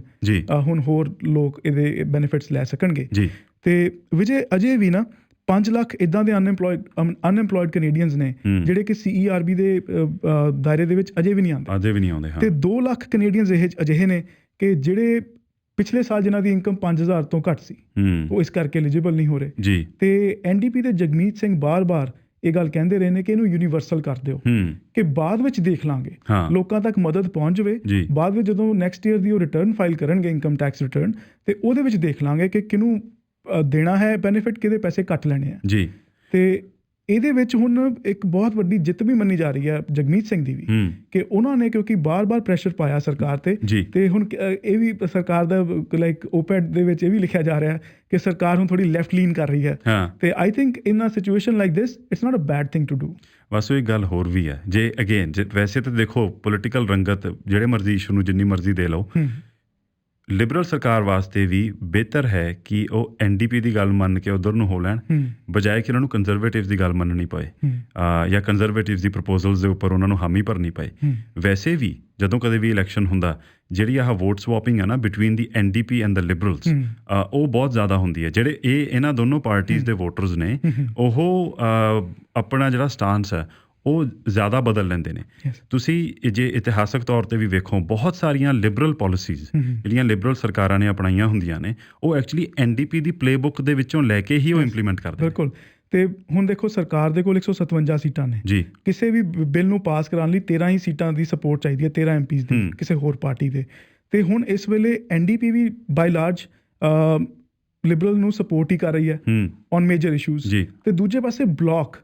ਹੁਣ ਹੋਰ ਲੋਕ ਇਹਦੇ ਬੈਨੀਫਿਟਸ ਲੈ ਸਕਣਗੇ। ਤੇ ਵਿਜੇ ਅਜੇ ਵੀ ਨਾ 5 ਲੱਖ ਇੱਦਾਂ ਦੇ ਅਨਐਮਪਲੋਇਡ ਕੈਨੇਡੀਅਨਸ ਨੇ ਜਿਹੜੇ ਕਿ CERB ਦੇ ਦਾਇਰੇ ਦੇ ਵਿੱਚ ਅਜੇ ਵੀ ਨਹੀਂ ਆਉਂਦੇ। ਤੇ 2 ਲੱਖ ਕੈਨੇਡੀਅਨਸ ਅਜਿਹੇ ਨੇ ਕਿ ਜਿਹੜੇ ਪਿਛਲੇ ਸਾਲ ਜਿਨ੍ਹਾਂ ਦੀ ਇਨਕਮ 5000 ਤੋਂ ਘੱਟ ਸੀ, ਉਹ ਇਸ ਕਰਕੇ ਐਲੀਜੀਬਲ ਨਹੀਂ ਹੋ ਰਹੇ। ਤੇ NDP ਦੇ ਜਗਮੀਤ ਸਿੰਘ ਬਾਰ-ਬਾਰ ਇਹ ਗੱਲ ਕਹਿੰਦੇ ਰਹੇ ਨੇ ਕਿ ਇਹਨੂੰ ਯੂਨੀਵਰਸਲ ਕਰ ਦਿਓ, ਕਿ ਬਾਅਦ ਵਿੱਚ ਦੇਖ ਲਾਂਗੇ, ਲੋਕਾਂ ਤੱਕ ਮਦਦ ਪਹੁੰਚ ਜਾਵੇ। ਬਾਅਦ ਵਿੱਚ ਜਦੋਂ ਨੈਕਸਟ ਈਅਰ ਦੀ ਉਹ ਰਿਟਰਨ ਫਾਈਲ ਕਰਨਗੇ, ਇਨਕਮ ਟੈਕਸ ਰਿਟਰਨ, ਤੇ ਉਹਦੇ ਵਿੱਚ ਦੇਖ ਲਾਂਗੇ ਕਿ ਕਿਹਨੂੰ ਦੇਣਾ ਹੈ ਬੈਨੀਫਿਟ, ਕਿਹਦੇ ਪੈਸੇ ਕੱਟ ਲੈਣੇ ਆ। ਤੇ ਇਹਦੇ ਵਿੱਚ ਹੁਣ ਇੱਕ ਬਹੁਤ ਵੱਡੀ ਜਿੱਤ ਵੀ ਮੰਨੀ ਜਾ ਰਹੀ ਹੈ ਜਗਮੀਤ ਸਿੰਘ ਦੀ ਵੀ, ਕਿ ਉਹਨਾਂ ਨੇ ਕਿਉਂਕਿ ਬਾਰ-ਬਾਰ ਪ੍ਰੈਸ਼ਰ ਪਾਇਆ ਸਰਕਾਰ ਤੇ ਹੁਣ ਇਹ ਵੀ ਸਰਕਾਰ ਦਾ ਲਾਈਕ OPED ਦੇ ਵਿੱਚ ਇਹ ਵੀ ਲਿਖਿਆ ਜਾ ਰਿਹਾ ਕਿ ਸਰਕਾਰ ਹੁਣ ਥੋੜੀ ਲੈਫਟ ਲੀਨ ਕਰ ਰਹੀ ਹੈ। ਤੇ I think in a situation like this it's not a bad thing to do. ਬਸ ਉਹ ਇੱਕ ਗੱਲ ਹੋਰ ਵੀ ਹੈ, ਜੇ ਅਗੇਨ ਵੈਸੇ ਤਾਂ ਦੇਖੋ ਪੋਲੀਟੀਕਲ ਰੰਗਤ ਜਿਹੜੇ ਮਰਜ਼ੀ ਇਸ਼ੂ ਨੂੰ ਜਿੰਨੀ ਮਰਜ਼ੀ ਦੇ ਲਓ, ਲਿਬਰਲ ਸਰਕਾਰ ਵਾਸਤੇ ਵੀ ਬਿਹਤਰ ਹੈ ਕਿ ਉਹ NDP ਦੀ ਗੱਲ ਮੰਨ ਕੇ ਉਧਰ ਨੂੰ ਹੋ ਲੈਣ, ਬਜਾਏ ਕਿ ਉਹਨਾਂ ਨੂੰ ਕੰਜ਼ਰਵੇਟਿਵਸ ਦੀ ਗੱਲ ਮੰਨਣੀ ਪਏ ਜਾਂ ਕੰਜ਼ਰਵੇਟਿਵਸ ਦੀ ਪ੍ਰਪੋਜ਼ਲਸ ਦੇ ਉੱਪਰ ਉਹਨਾਂ ਨੂੰ ਹਾਮੀ ਭਰਨੀ ਪਏ। ਵੈਸੇ ਵੀ ਜਦੋਂ ਕਦੇ ਵੀ ਇਲੈਕਸ਼ਨ ਹੁੰਦਾ, ਜਿਹੜੀ ਆਹ ਵੋਟ ਸਵਾਪਿੰਗ ਹੈ ਨਾ between the NDP and the liberals, ਉਹ ਬਹੁਤ ਜ਼ਿਆਦਾ ਹੁੰਦੀ ਹੈ। ਜਿਹੜੇ ਇਹਨਾਂ ਦੋਨੋਂ ਪਾਰਟੀਜ਼ ਦੇ ਵੋਟਰਸ ਨੇ, ਉਹ ਆਪਣਾ ਜਿਹੜਾ ਸਟਾਂਸ ਹੈ ਉਹ ਜ਼ਿਆਦਾ ਬਦਲ ਲੈਂਦੇ ਨੇ। ਤੁਸੀਂ ਜੇ ਇਤਿਹਾਸਕ ਤੌਰ 'ਤੇ ਵੀ ਵੇਖੋ, ਬਹੁਤ ਸਾਰੀਆਂ ਲਿਬਰਲ ਪਾਲਿਸੀਜ਼ ਜਿਹੜੀਆਂ ਲਿਬਰਲ ਸਰਕਾਰਾਂ ਨੇ ਅਪਣਾਈਆਂ ਹੁੰਦੀਆਂ ਨੇ, ਉਹ ਐਕਚੁਅਲੀ NDP ਦੀ ਪਲੇਬੁੱਕ ਦੇ ਵਿੱਚੋਂ ਲੈ ਕੇ ਹੀ ਉਹ ਇੰਪਲੀਮੈਂਟ ਕਰਦੇ ਨੇ। ਬਿਲਕੁਲ। ਤੇ ਹੁਣ ਦੇਖੋ ਸਰਕਾਰ ਦੇ ਕੋਲ 157 ਸੀਟਾਂ ਨੇ, ਕਿਸੇ ਵੀ ਬਿੱਲ ਨੂੰ ਪਾਸ ਕਰਾਉਣ ਲਈ 13 ਹੀ ਸੀਟਾਂ ਦੀ ਸਪੋਰਟ ਚਾਹੀਦੀ ਹੈ, 13 MPs ਦੀ ਕਿਸੇ ਹੋਰ ਪਾਰਟੀ ਦੇ। ਤੇ ਹੁਣ ਇਸ ਵੇਲੇ NDP ਵੀ ਬਾਈ ਲਾਰਜ ਲਿਬਰਲ ਨੂੰ ਸਪੋਰਟ ਹੀ ਕਰ ਰਹੀ ਹੈ ਔਨ ਮੇਜਰ ਇਸ਼ੂਜ਼। ਤੇ ਦੂਜੇ ਪਾਸੇ block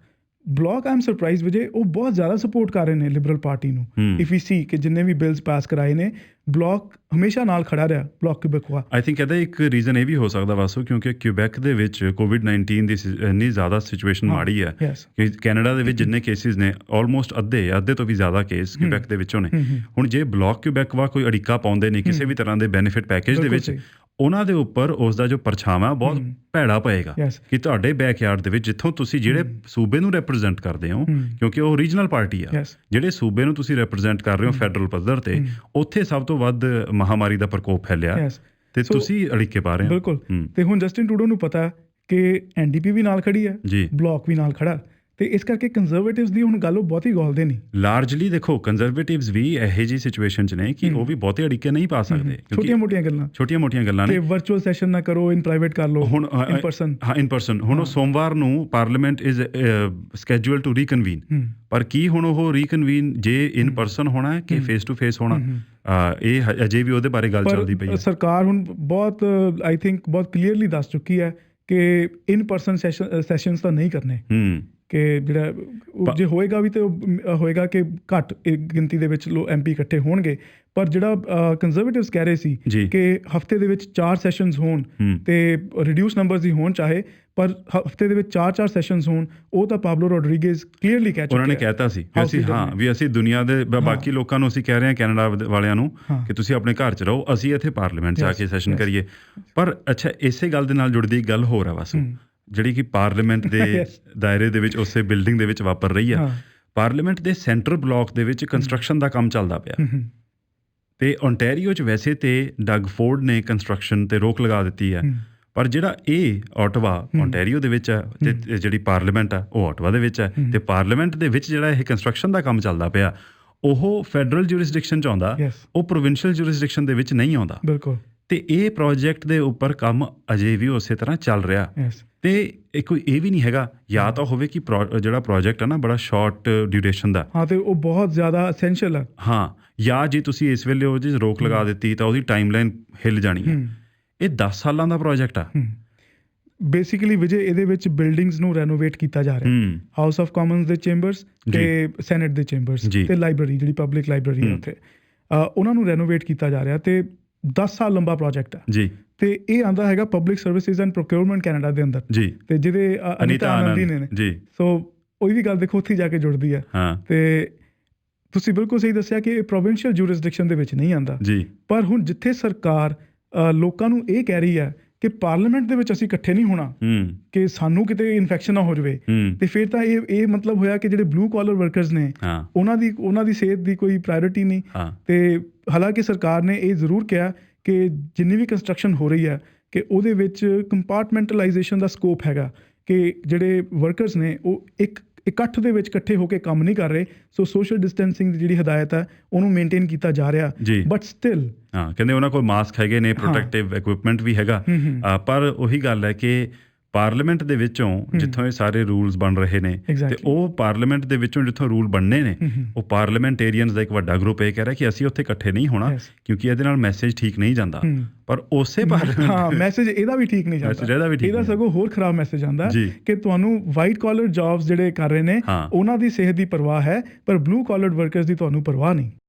I am surprise Vijay, ਉਹ ਬਹੁਤ ਜ਼ਿਆਦਾ ਸਪੋਰਟ ਕਰ ਰਹੇ ਨੇ ਲਿਬਰਲ ਪਾਰਟੀ ਨੂੰ। ਇਫ ਯੂ ਸੀ ਕਿ ਜਿੰਨੇ ਵੀ ਬਿਲਸ ਪਾਸ ਕਰਾਏ ਨੇ, ਬਲੌਕ ਹਮੇਸ਼ਾ ਨਾਲ ਖੜਾ ਰਿਹਾ, ਬਲੌਕ ਕਿਊਬੈਕਵਾ। ਆਈ ਥਿੰਕ ਇਹਦਾ ਇੱਕ ਰੀਜ਼ਨ ਇਹ ਵੀ ਹੋ ਸਕਦਾ ਵਾਸੂ, ਕਿਉਂਕਿ ਕਿਊਬੈਕ ਦੇ ਵਿੱਚ COVID-19 ਦੀ ਇੰਨੀ ਜ਼ਿਆਦਾ ਸਿਚੁਏਸ਼ਨ ਮਾੜੀ ਹੈ ਕਿ ਕੈਨੇਡਾ ਦੇ ਵਿੱਚ ਜਿੰਨੇ ਕੇਸਿਸ ਨੇ ਆਲਮੋਸਟ ਅੱਧੇ ਤੋਂ ਵੀ ਜ਼ਿਆਦਾ ਕੇਸ ਕਿਊਬੈਕ ਦੇ ਵਿੱਚੋਂ ਨੇ। ਹੁਣ ਜੇ ਬਲੌਕ ਕਿਊਬੈਕਵਾ ਕੋਈ ਅੜਿੱਕਾ ਪਾਉਂਦੇ ਨੇ ਕਿਸੇ ਵੀ ਤਰ੍ਹਾਂ ਦੇ ਬੈਨੀਫਿਟ ਪੈਕੇਜ ਦੇ ਵਿੱਚ, ਉਹਨਾਂ ਦੇ ਉੱਪਰ ਉਸ ਦਾ ਜੋ ਪਰਛਾਵਾਂ ਬਹੁਤ ਭੈੜਾ ਪਏਗਾ ਕਿ ਤੁਹਾਡੇ ਬੈਕਯਾਰਡ ਦੇ ਵਿੱਚ ਜਿੱਥੋਂ ਤੁਸੀਂ ਜਿਹੜੇ ਸੂਬੇ ਨੂੰ ਰੈਪਰੈਜ਼ੈਂਟ ਕਰਦੇ ਹੋ, ਕਿਉਂਕਿ ਉਹ ਰੀਜਨਲ ਪਾਰਟੀ ਆ, ਜਿਹੜੇ ਸੂਬੇ ਨੂੰ ਤੁਸੀਂ ਰੈਪਰੈਜ਼ੈਂਟ ਕਰ ਰਹੇ ਹੋ ਫੈਡਰਲ ਪੱਧਰ ਤੇ, ਉੱਥੇ ਸਭ ਤੋਂ ਵੱਧ ਮਹਾਮਾਰੀ ਦਾ ਪ੍ਰਕੋਪ ਫੈਲਿਆ ਤੇ ਤੁਸੀਂ ਅੜਿੱਕੇ ਪਾ ਰਹੇ ਹੋ। ਬਿਲਕੁਲ। ਤੇ ਹੁਣ ਜਸਟਿਨ ਟਰੂਡੋ ਨੂੰ ਪਤਾ ਕਿ NDP ਵੀ ਨਾਲ ਖੜੀ ਹੈ, ਬਲੌਕ ਵੀ ਨਾਲ ਖੜਾ, ਤੇ ਇਸ ਕਰਕੇ ਕੰਜ਼ਰਵੇਟਿਵਸ ਦੀ ਹੁਣ ਗੱਲ ਉਹ ਬਹੁਤੀ ਗੋਲਦੇ ਨਹੀਂ। ਲਾਰਜਲੀ ਦੇਖੋ ਕੰਜ਼ਰਵੇਟਿਵਸ ਵੀ ਇਹੋ ਜਿਹੀ ਸਿਚੁਏਸ਼ਨ 'ਚ ਨੇ ਕਿ ਉਹ ਵੀ ਬਹੁਤੇ ਅੜਿੱਕੇ ਨਹੀਂ ਪਾ ਸਕਦੇ। ਛੋਟੀਆਂ-ਮੋਟੀਆਂ ਗੱਲਾਂ ਨੇ। ਵਰਚੁਅਲ ਸੈਸ਼ਨ ਨਾ ਕਰੋ, ਇਨ ਪ੍ਰਾਈਵੇਟ ਕਰ ਲਓ, ਹੁਣ ਇਨ ਪਰਸਨ। ਹੁਣ ਉਹ ਸੋਮਵਾਰ ਨੂੰ ਪਾਰਲੀਮੈਂਟ ਇਜ਼ ਸਕੈਜੂਅਲ ਟੂ ਰੀਕਨਵੀਨ, ਪਰ ਕੀ ਹੁਣ ਉਹ ਰੀਕਨਵੀਨ ਜੇ ਇਨ ਪਰਸਨ ਹੋਣਾ ਕਿ ਫੇਸ ਟੂ ਫੇਸ ਹੋਣਾ, ਇਹ ਅਜੇ ਵੀ ਉਹਦੇ ਬਾਰੇ ਗੱਲ ਚੱਲਦੀ ਪਈ ਹੈ। ਸਰਕਾਰ ਹੁਣ ਬਹੁਤ ਆਈ ਥਿੰਕ ਬਹੁਤ ਕਲੀਅਰਲੀ ਦੱਸ ਚੁੱਕੀ ਹੈ ਕਿ ਇਨ ਪਰਸਨ ਸੈਸ਼ਨਸ ਤਾਂ ਨਹੀਂ ਕਰਨੇ, ਕਿ ਜਿਹੜਾ ਜੇ ਹੋਏਗਾ ਵੀ ਤੇ ਹੋਏਗਾ ਕਿ ਘੱਟ ਗਿਣਤੀ ਦੇ ਵਿੱਚ MP ਇਕੱਠੇ ਹੋਣਗੇ। ਪਰ ਜਿਹੜਾ ਕੰਜ਼ਰਵੇਟਿਵਸ ਕਹਿ ਰਹੇ ਸੀ ਕਿ ਹਫ਼ਤੇ ਦੇ ਵਿੱਚ 4 ਸੈਸ਼ਨਸ ਹੋਣ ਤੇ ਰਿਡਿਊਸ ਨੰਬਰਸ ਹੀ ਹੋਣ ਚਾਹੇ, ਪਰ ਹਫ਼ਤੇ ਦੇ ਵਿੱਚ 4 ਸੈਸ਼ਨਸ ਹੋਣ, ਉਹ ਤਾਂ ਪਾਬਲੋ ਰੋਡਰੀਗੇਜ਼ ਕਲੀਅਰਲੀ ਕਹਿ ਚੁੱਕੇ। ਉਹਨਾਂ ਨੇ ਕਹਿਤਾ ਸੀ ਵੀ ਅਸੀਂ ਦੁਨੀਆ ਦੇ ਬਾਕੀ ਲੋਕਾਂ ਨੂੰ ਅਸੀਂ ਕਹਿ ਰਹੇ ਹਾਂ, ਕੈਨੇਡਾ ਵਾਲਿਆਂ ਨੂੰ, ਕਿ ਤੁਸੀਂ ਆਪਣੇ ਘਰ 'ਚ ਰਹੋ, ਅਸੀਂ ਇੱਥੇ ਪਾਰਲੀਮੈਂਟ 'ਚ ਆ ਕੇ ਸੈਸ਼ਨ ਕਰੀਏ। ਪਰ ਅੱਛਾ, ਇਸੇ ਗੱਲ ਦੇ ਨਾਲ ਜੁੜਦੀ ਇੱਕ ਗੱਲ ਹੋਰ ਹੈ ਬਸ, ਜਿਹੜੀ ਕਿ ਪਾਰਲੀਮੈਂਟ ਦੇ ਦਾਇਰੇ ਦੇ ਵਿੱਚ ਉਸੇ ਬਿਲਡਿੰਗ ਦੇ ਵਿੱਚ ਵਾਪਰ ਰਹੀ ਹੈ। ਪਾਰਲੀਮੈਂਟ ਦੇ ਸੈਂਟਰਲ ਬਲਾਕ ਦੇ ਵਿੱਚ ਕੰਸਟਰਕਸ਼ਨ ਦਾ ਕੰਮ ਚੱਲਦਾ ਪਿਆ, ਤੇ ਓਨਟਾਰੀਓ 'ਚ ਵੈਸੇ ਤੇ ਡਗ ਫੋਰਡ ਨੇ ਕੰਸਟਰਕਸ਼ਨ ਤੇ ਰੋਕ ਲਗਾ ਦਿੱਤੀ ਹੈ, ਪਰ ਜਿਹੜਾ ਇਹ ਓਟਵਾ ਓਨਟਾਰੀਓ ਦੇ ਵਿੱਚ ਹੈ ਤੇ ਜਿਹੜੀ ਪਾਰਲੀਮੈਂਟ ਆ ਉਹ ਓਟਵਾ ਦੇ ਵਿੱਚ ਹੈ ਤੇ ਪਾਰਲੀਮੈਂਟ ਦੇ ਵਿੱਚ ਜਿਹੜਾ ਇਹ ਕੰਸਟਰਕਸ਼ਨ ਦਾ ਕੰਮ ਚੱਲਦਾ ਪਿਆ ਉਹ ਫੈਡਰਲ ਜੂਰਿਸਡਿਕਸ਼ਨ 'ਚ ਆਉਂਦਾ, ਉਹ ਪ੍ਰੋਵਿੰਸ਼ੀਅਲ ਜੂਰਿਸਡਿਕਸ਼ਨ ਦੇ ਵਿੱਚ ਨਹੀਂ ਆਉਂਦਾ। ਬਿਲਕੁਲ। ਤੇ ਇਹ ਪ੍ਰੋਜੈਕਟ ਦੇ ਉੱਪਰ ਕੰਮ ਅਜੇ ਵੀ ਉਸੇ ਤਰ੍ਹਾਂ ਚੱਲ ਰਿਹਾ ਤੇ ਇਹ ਕੋਈ ਇਹ ਵੀ ਨਹੀਂ ਹੈਗਾ ਜਾਂ ਤਾਂ ਹੋਵੇ ਕਿ ਜਿਹੜਾ ਪ੍ਰੋਜੈਕਟ ਹੈ ਨਾ ਬੜਾ ਸ਼ਾਰਟ ਡਿਊਰੇਸ਼ਨ ਦਾ, ਹਾਂ, ਤੇ ਉਹ ਬਹੁਤ ਜ਼ਿਆਦਾ ਐਸੈਂਸ਼ੀਅਲ ਹੈ, ਹਾਂ, ਜਾਂ ਜੇ ਤੁਸੀਂ ਇਸ ਵੇਲੇ ਉਹ 'ਚ ਰੋਕ ਲਗਾ ਦਿੱਤੀ ਤਾਂ ਉਹਦੀ ਟਾਈਮਲਾਈਨ ਹਿੱਲ ਜਾਣੀ ਹੈ। ਇਹ 10 ਸਾਲਾਂ ਦਾ ਪ੍ਰੋਜੈਕਟ ਆ। ਬੇਸਿਕਲੀ ਵਿਜੇ ਇਹਦੇ ਵਿੱਚ ਬਿਲਡਿੰਗਸ ਨੂੰ ਰੈਨੋਵੇਟ ਕੀਤਾ ਜਾ ਰਿਹਾ, ਹਾਊਸ ਆਫ ਕਾਮਨਸ ਦੇ ਚੈਂਬਰਸ ਤੇ ਸੈਨੇਟ ਦੇ ਚੈਂਬਰਸ ਤੇ ਲਾਇਬ੍ਰੇਰੀ ਜਿਹੜੀ ਪਬਲਿਕ ਲਾਇਬ੍ਰੇਰੀ ਹੈ ਉੱਥੇ ਉਹਨਾਂ ਨੂੰ ਰੈਨੋਵੇਟ ਕੀਤਾ ਜਾ ਰਿਹਾ ਤੇ 10 ਸਾਲ ਲੰਬਾ ਪ੍ਰੋਜੈਕਟ ਹੈ ਜੀ। ਤੇ ਇਹ ਆਂਦਾ ਹੈਗਾ public services and procurement Canada ਦੇ ਅੰਦਰ ਜੀ, ਤੇ ਜਿਹਦੇ ਅਨੀਤਾ ਆਨੰਦੀ ਨੇ ਜੀ। ਸੋ ਉਹ ਵੀ ਗੱਲ ਦੇਖੋ ਉੱਥੇ ਜਾ ਕੇ ਜੁੜਦੀ ਹੈ ਤੇ ਤੁਸੀਂ ਬਿਲਕੁਲ ਸਹੀ ਦੱਸਿਆ ਕਿ ਇਹ ਪ੍ਰੋਵਿੰਸ਼ੀਅਲ ਜੂਰਿਸਡਿਕਸ਼ਨ ਦੇ ਵਿੱਚ ਨਹੀਂ ਆਂਦਾ ਜੀ। ਪਰ ਹੁਣ ਜਿੱਥੇ ਸਰਕਾਰ ਲੋਕਾਂ ਨੂੰ ਇਹ ਕਹਿ ਰਹੀ ਹੈ ਕਿ ਪਾਰਲੀਮੈਂਟ ਦੇ ਵਿੱਚ ਅਸੀਂ ਇਕੱਠੇ ਨਹੀਂ ਹੋਣਾ ਕਿ ਸਾਨੂੰ ਕਿਤੇ ਇਨਫੈਕਸ਼ਨ ਨਾ ਹੋ ਜਾਵੇ, ਤੇ ਫਿਰ ਤਾਂ ਇਹ ਮਤਲਬ ਹੋਇਆ ਕਿ ਜਿਹੜੇ ਬਲੂ ਕਾਲਰ ਵਰਕਰਸ ਨੇ ਉਹਨਾਂ ਦੀ ਸਿਹਤ ਦੀ ਕੋਈ ਪ੍ਰਾਇੋਰਟੀ ਨਹੀਂ। ਤੇ ਹਾਲਾਂਕਿ ਸਰਕਾਰ ਨੇ ਇਹ ਜ਼ਰੂਰ ਕਿਹਾ ਕਿ ਜਿੰਨੀ ਵੀ ਕੰਸਟਰਕਸ਼ਨ ਹੋ ਰਹੀ ਹੈ ਕਿ ਉਹਦੇ ਵਿੱਚ ਕੰਪਾਰਟਮੈਂਟਲਾਈਜੇਸ਼ਨ ਦਾ ਸਕੋਪ ਹੈਗਾ ਕਿ ਜਿਹੜੇ ਵਰਕਰਸ ਨੇ ਉਹ ਇੱਕ ਇਕੱਠ ਦੇ ਵਿੱਚ ਇਕੱਠੇ ਹੋ ਕੇ ਕੰਮ ਨਹੀਂ ਕਰ ਰਹੇ। ਸੋ ਸੋਸ਼ਲ ਡਿਸਟੈਂਸਿੰਗ ਦੀ ਜਿਹੜੀ ਹਦਾਇਤ ਹੈ ਉਹਨੂੰ ਮੇਨਟੇਨ ਕੀਤਾ ਜਾ ਰਿਹਾ, ਬਟ ਸਟਿਲ ਕਹਿੰਦੇ ਉਹਨਾਂ ਕੋਲ ਮਾਸਕ ਹੈਗੇ ਨੇ, ਪ੍ਰੋਟੈਕਟਿਵ ਇਕੁਇਪਮੈਂਟ ਵੀ ਹੈਗਾ, ਪਰ ਉਹੀ ਗੱਲ ਹੈ ਕਿ ਪਾਰਲੀਮੈਂਟ ਦੇ ਵਿੱਚੋਂ ਜਿੱਥੋਂ ਇਹ ਸਾਰੇ ਰੂਲਸ ਬਣ ਰਹੇ ਨੇ ਤੇ ਉਹ ਪਾਰਲੀਮੈਂਟ ਦੇ ਵਿੱਚੋਂ ਜਿੱਥੋਂ ਰੂਲ ਬਣਨੇ ਨੇ ਉਹ ਪਾਰਲੀਮੈਂਟੇਰੀਅਨਸ ਦਾ ਇੱਕ ਵੱਡਾ ਗਰੁੱਪ ਇਹ ਕਹਿ ਰਿਹਾ ਕਿ ਅਸੀਂ ਉੱਥੇ ਇਕੱਠੇ ਨਹੀਂ ਹੋਣਾ ਕਿਉਂਕਿ ਇਹਦੇ ਨਾਲ ਮੈਸੇਜ ਠੀਕ ਨਹੀਂ ਜਾਂਦਾ। ਪਰ ਉਸੇ ਮੈਸੇਜ ਇਹਦਾ ਵੀ ਠੀਕ ਨਹੀਂ ਜਾਂਦਾ, ਇਹਦਾ ਸਗੋਂ ਹੋਰ ਖਰਾਬ ਮੈਸੇਜ ਆਉਂਦਾ ਕਿ ਤੁਹਾਨੂੰ ਵਾਈਟ ਕਾਲਰ ਜੌਬਸ ਜਿਹੜੇ ਕਰ ਰਹੇ ਨੇ ਉਹਨਾਂ ਦੀ ਸਿਹਤ ਦੀ ਪਰਵਾਹ ਹੈ ਪਰ ਬਲੂ ਕਾਲਰਡ ਵਰਕਰਸ ਦੀ ਤੁਹਾਨੂੰ ਪਰਵਾਹ ਨਹੀਂ।